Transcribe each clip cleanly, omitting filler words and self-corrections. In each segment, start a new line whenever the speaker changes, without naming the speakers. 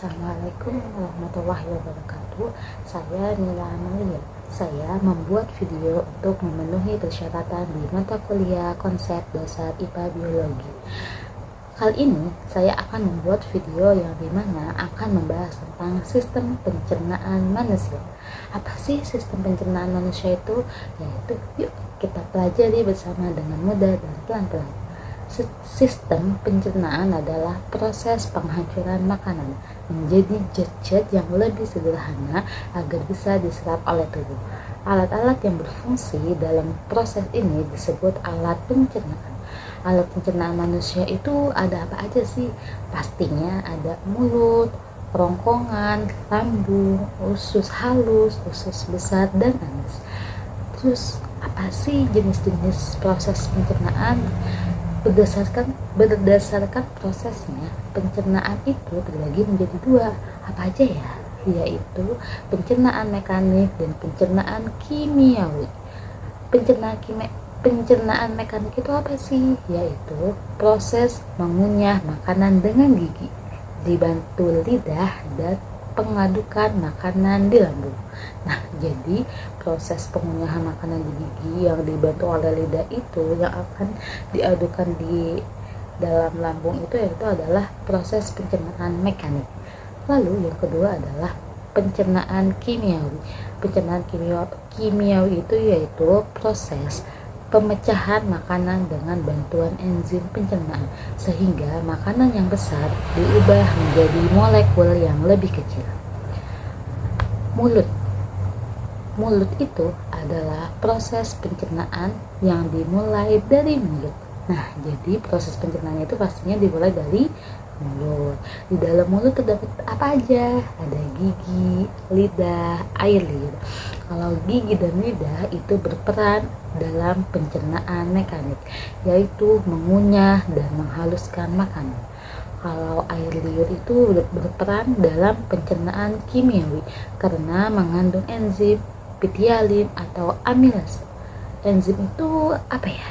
Assalamualaikum warahmatullahi wabarakatuh. Saya Nila Amalia. Saya membuat video untuk memenuhi persyaratan di mata kuliah konsep dasar IPA Biologi. Kali ini saya akan membuat video yang dimana akan membahas tentang sistem pencernaan manusia. Apa sih sistem pencernaan manusia itu? Yaitu yuk kita pelajari bersama dengan mudah dan pelan-pelan. Sistem pencernaan adalah proses penghancuran makanan menjadi zat-zat yang lebih sederhana agar bisa diserap oleh tubuh. Alat-alat yang berfungsi dalam proses ini disebut alat pencernaan. Alat pencernaan manusia itu ada apa aja sih? Pastinya ada mulut, kerongkongan, lambung, usus halus, usus besar, dan anis. Terus apa sih jenis-jenis proses pencernaan? Berdasarkan prosesnya, pencernaan itu terbagi menjadi dua. Apa aja ya? Yaitu pencernaan mekanik dan pencernaan kimiawi. Pencernaan mekanik itu apa sih? Yaitu proses mengunyah makanan dengan gigi, dibantu lidah dan pengadukan makanan di lambung. Nah, jadi proses pengunyahan makanan di gigi yang dibantu oleh lidah itu yang akan diadukan di dalam lambung itu adalah proses pencernaan mekanik. Lalu yang kedua adalah pencernaan kimiawi. Pencernaan kimiawi itu yaitu proses pemecahan makanan dengan bantuan enzim pencernaan sehingga makanan yang besar diubah menjadi molekul yang lebih kecil. Mulut itu adalah proses pencernaan yang dimulai dari mulut. Nah, jadi proses pencernaan itu pastinya dimulai dari mulut. Di dalam mulut terdapat apa aja? Ada gigi, lidah, air liur. Kalau gigi dan lidah itu berperan dalam pencernaan mekanik, yaitu mengunyah dan menghaluskan makanan. Kalau air liur itu berperan dalam pencernaan kimiawi karena mengandung enzim pitialin atau amilase. Enzim itu apa ya?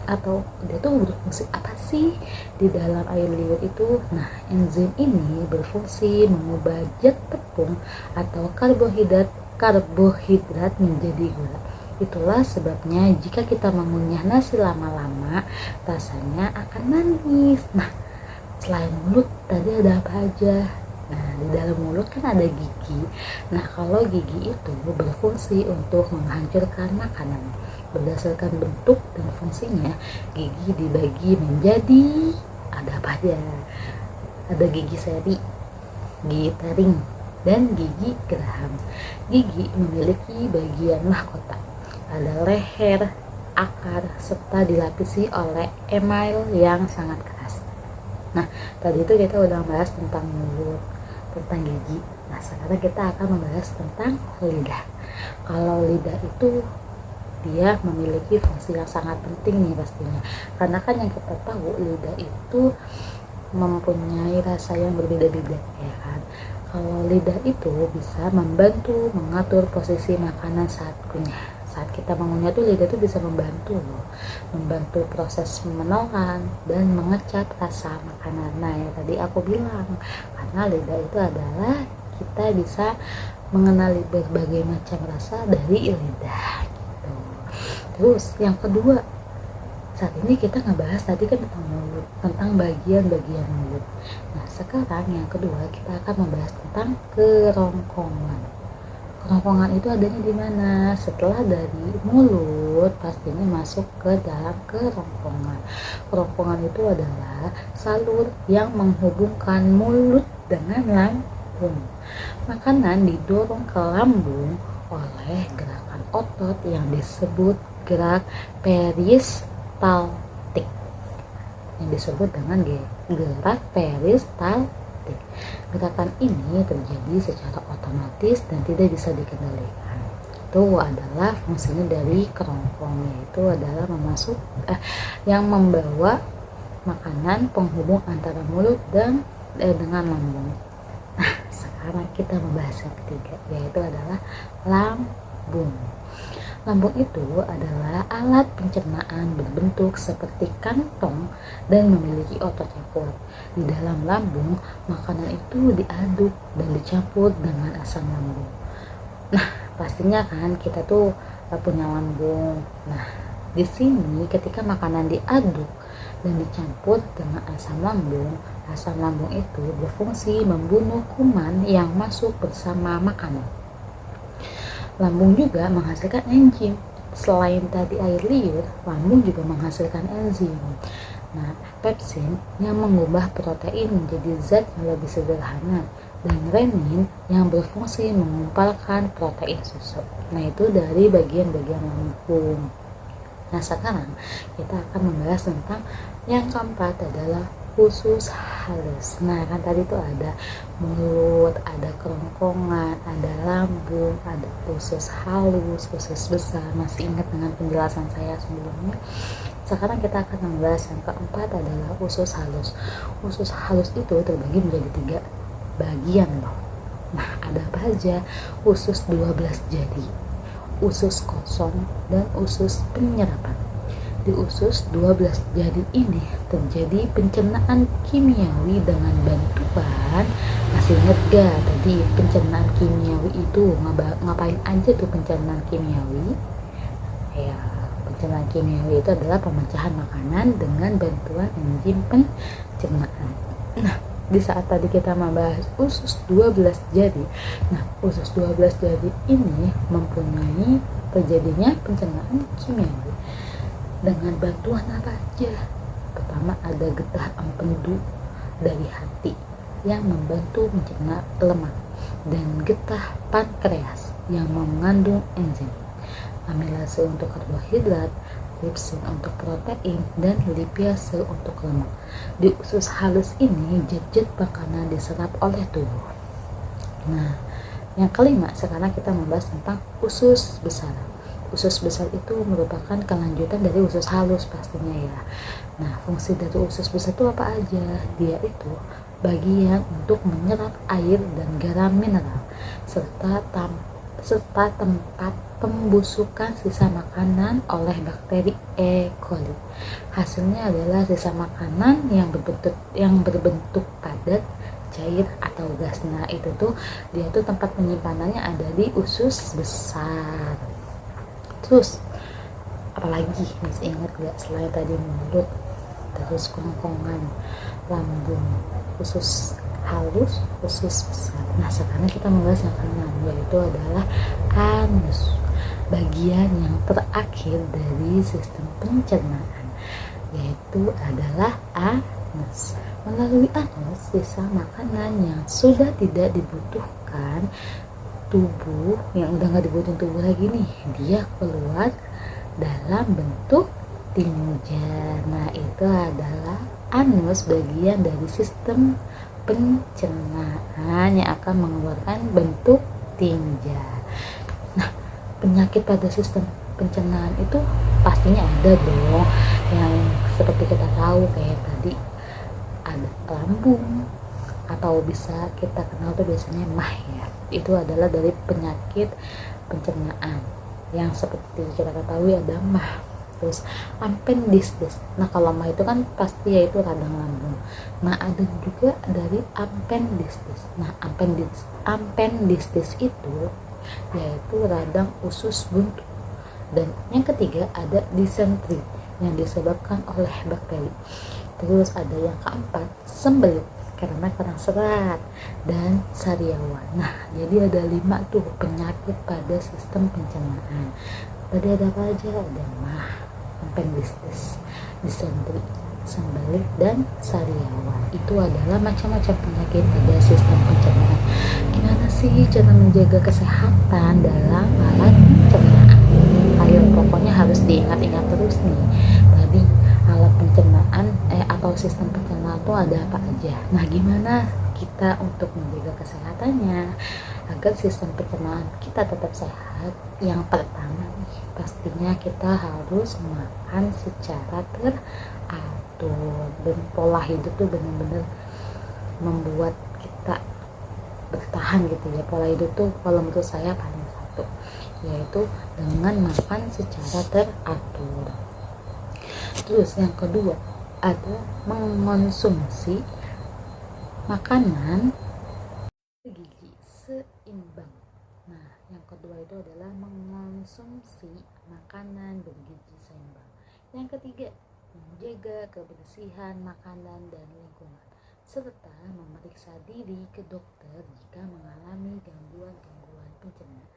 Atau dia tuh berfungsi apa sih di dalam air liur itu? Nah, enzim ini berfungsi mengubah zat tepung atau karbohidrat menjadi gula. Itulah sebabnya jika kita mengunyah nasi lama-lama, rasanya akan manis. Nah, selain mulut tadi ada apa aja? Nah, di dalam mulut kan ada gigi. Nah, kalau gigi itu berfungsi untuk menghancurkan makanan. Berdasarkan bentuk dan fungsinya, gigi dibagi menjadi ada apa aja? Ada gigi seri, gigi taring, dan gigi geraham. Gigi memiliki bagian mahkota. Ada leher, akar, serta dilapisi oleh email yang sangat keras. Nah, tadi itu kita udah membahas tentang mulut, tentang gigi. Nah, sekarang kita akan membahas tentang lidah. Kalau lidah itu dia memiliki fungsi yang sangat penting nih pastinya. Karena kan yang kita tahu lidah itu mempunyai rasa yang berbeda-beda, ya kan? Kalau lidah itu bisa membantu mengatur posisi makanan saat kunyah. Saat kita mengunyah tuh lidah itu bisa membantu proses menelan dan mengecap rasa makanan. Nah, yang tadi aku bilang, karena lidah itu adalah kita bisa mengenali berbagai macam rasa dari lidah gitu. Terus yang kedua, saat ini kita ngebahas tadi kan tentang mulut, tentang bagian-bagian mulut. Nah, sekarang yang kedua kita akan membahas tentang kerongkongan. Kerongkongan itu adanya di mana? Setelah dari mulut, pastinya masuk ke dalam kerongkongan. Kerongkongan itu adalah salur yang menghubungkan mulut dengan lambung. Makanan didorong ke lambung oleh gerakan otot yang disebut gerak peristaltik, yang disebut dengan gerak peristaltik. Gerakan ini terjadi secara otomatis dan tidak bisa dikendalikan. Itu adalah fungsinya dari kerongkong, yaitu adalah yang membawa makanan penghubung antara mulut dan dengan lambung. Nah, sekarang kita membahas yang ketiga, yaitu adalah lambung. Lambung itu adalah alat pencernaan berbentuk seperti kantong dan memiliki otot campur. Di dalam lambung, makanan itu diaduk dan dicampur dengan asam lambung. Nah, pastinya kan kita tuh punya lambung. Nah, di sini ketika makanan diaduk dan dicampur dengan asam lambung itu berfungsi membunuh kuman yang masuk bersama makanan. Lambung juga menghasilkan enzim. Selain tadi air liur, lambung juga menghasilkan enzim. Nah, pepsin yang mengubah protein menjadi zat yang lebih sederhana, dan renin yang berfungsi mengumpulkan protein susu. Nah, itu dari bagian-bagian lambung. Nah, sekarang kita akan membahas tentang yang keempat adalah usus halus. Nah, kan tadi tuh ada mulut, ada kerongkongan, ada lambung, ada usus halus, usus besar. Masih ingat dengan penjelasan saya sebelumnya? Sekarang kita akan membahas yang keempat adalah usus halus. Usus halus itu terbagi menjadi 3 bagian loh. Nah, ada apa aja? Usus 12 jari, usus kosong, dan usus penyerapan. Di usus 12 jari ini terjadi pencernaan kimiawi dengan bantuan, masih inget gak tadi pencernaan kimiawi itu ngapain aja tuh pencernaan kimiawi? Ya, pencernaan kimiawi itu adalah pemecahan makanan dengan bantuan enzim pencernaan. Nah, di saat tadi kita membahas usus 12 jari, nah usus 12 jari ini mempunyai terjadinya pencernaan kimiawi dengan bantuan apa aja? Pertama ada getah empedu dari hati yang membantu mencerna lemak, dan getah pankreas yang mengandung enzim, amilase untuk karbohidrat, tripsin untuk protein, dan lipiase untuk lemak. Di usus halus ini zat-zat makanan diserap oleh tubuh. Nah, yang kelima sekarang kita membahas tentang usus besar. Usus besar itu merupakan kelanjutan dari usus halus pastinya ya. Nah, fungsi dari usus besar itu apa aja? Dia itu bagian untuk menyerap air dan garam mineral, serta tempat pembusukan sisa makanan oleh bakteri E. coli. Hasilnya adalah sisa makanan yang berbentuk padat, cair atau gas. Nah, itu tuh dia tuh tempat penyimpanannya ada di usus besar. Terus apalagi masih ingat gak selain tadi mulut, terus kerongkongan, lambung, usus halus, usus besar. Nah, sekarang kita membahas yang keenam, yaitu adalah anus, bagian yang terakhir dari sistem pencernaan, yaitu adalah anus. Melalui anus, sisa makanan yang sudah tidak dibutuhkan tubuh, yang udah nggak dibutuhin tubuh lagi nih, dia keluar dalam bentuk tinja. Nah, itu adalah anus, bagian dari sistem pencernaan yang akan mengeluarkan bentuk tinja. Nah, penyakit pada sistem pencernaan itu pastinya ada dong, yang seperti kita tahu kayak tadi ada lambung, atau bisa kita kenal tuh biasanya mah ya. Itu adalah dari penyakit pencernaan yang seperti kita ketahui ada mah. Terus appendicitis. Nah, kalau mah itu kan pasti yaitu radang lambung. Nah, ada juga dari appendicitis. Nah, appendicitis itu yaitu radang usus buntu. Dan yang ketiga ada disentri yang disebabkan oleh bakteri. Terus ada yang keempat sembelit karena kurang serat, dan sariawan. Nah, jadi ada 5 tuh penyakit pada sistem pencernaan. Tadi ada apa aja? Ada mah, appendicitis, disentri, sembelit, dan sariawan. Itu adalah macam-macam penyakit pada sistem pencernaan. Gimana sih cara menjaga kesehatan dalam alat pencernaan? Ayo, pokoknya harus diingat-ingat terus nih. Tadi alat pencernaan atau sistem pencernaan itu ada apa aja. Nah, gimana kita untuk menjaga kesehatannya agar sistem pencernaan kita tetap sehat? Yang pertama nih, pastinya kita harus makan secara teratur, dan pola hidup tuh benar-benar membuat kita bertahan gitu ya. Pola hidup tuh kalau menurut saya paling itu, yaitu dengan makan secara teratur. Terus yang kedua ada mengonsumsi makanan bergizi seimbang. Nah, yang kedua itu adalah mengonsumsi makanan bergizi seimbang. Yang ketiga, menjaga kebersihan makanan dan lingkungan, serta memeriksa diri ke dokter jika mengalami gangguan-gangguan pencernaan.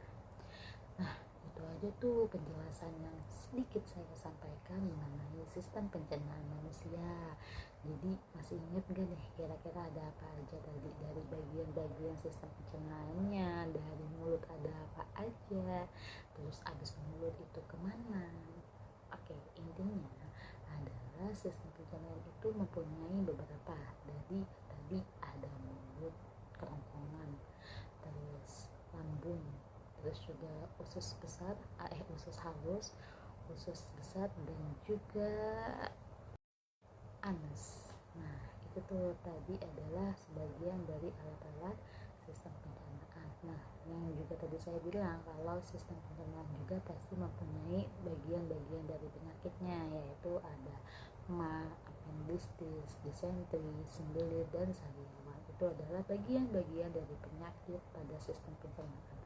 Nah, itu aja tuh penjelasan yang sedikit saya sampaikan mengenai sistem pencernaan manusia. Jadi masih ingat gak nih kira-kira ada apa aja tadi dari bagian-bagian sistem pencernaannya, dari mulut ada apa aja, terus abis mulut itu kemana. Oke, intinya adalah sistem pencernaan itu mempunyai beberapa. Jadi tadi ada mulut, kerongkongan, terus lambung, terus juga usus besar, usus halus, usus besar, dan juga anus. Nah, itu tuh tadi adalah sebagian dari alat-alat sistem pencernaan. Nah, yang juga tadi saya bilang kalau sistem pencernaan juga pasti mempunyai bagian-bagian dari penyakitnya, yaitu ada ma, appendicitis, disentri, sembelit, dan sariawan. Itu adalah bagian-bagian dari penyakit pada sistem pencernaan.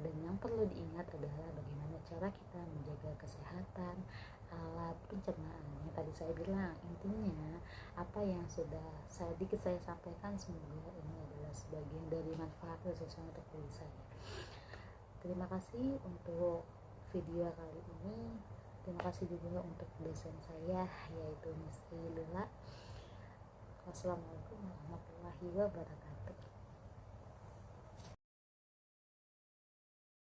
Dan yang perlu diingat adalah bagaimana cara kita menjaga kesehatan alat pencernaan yang tadi saya bilang. Intinya apa yang sudah sedikit saya sampaikan, semoga ini adalah sebagian dari manfaat khususnya untuk diri saya. Terima kasih untuk video kali ini. Terima kasih juga untuk dosen saya, yaitu Miss Lila. Wassalamualaikum warahmatullahi wabarakatuh.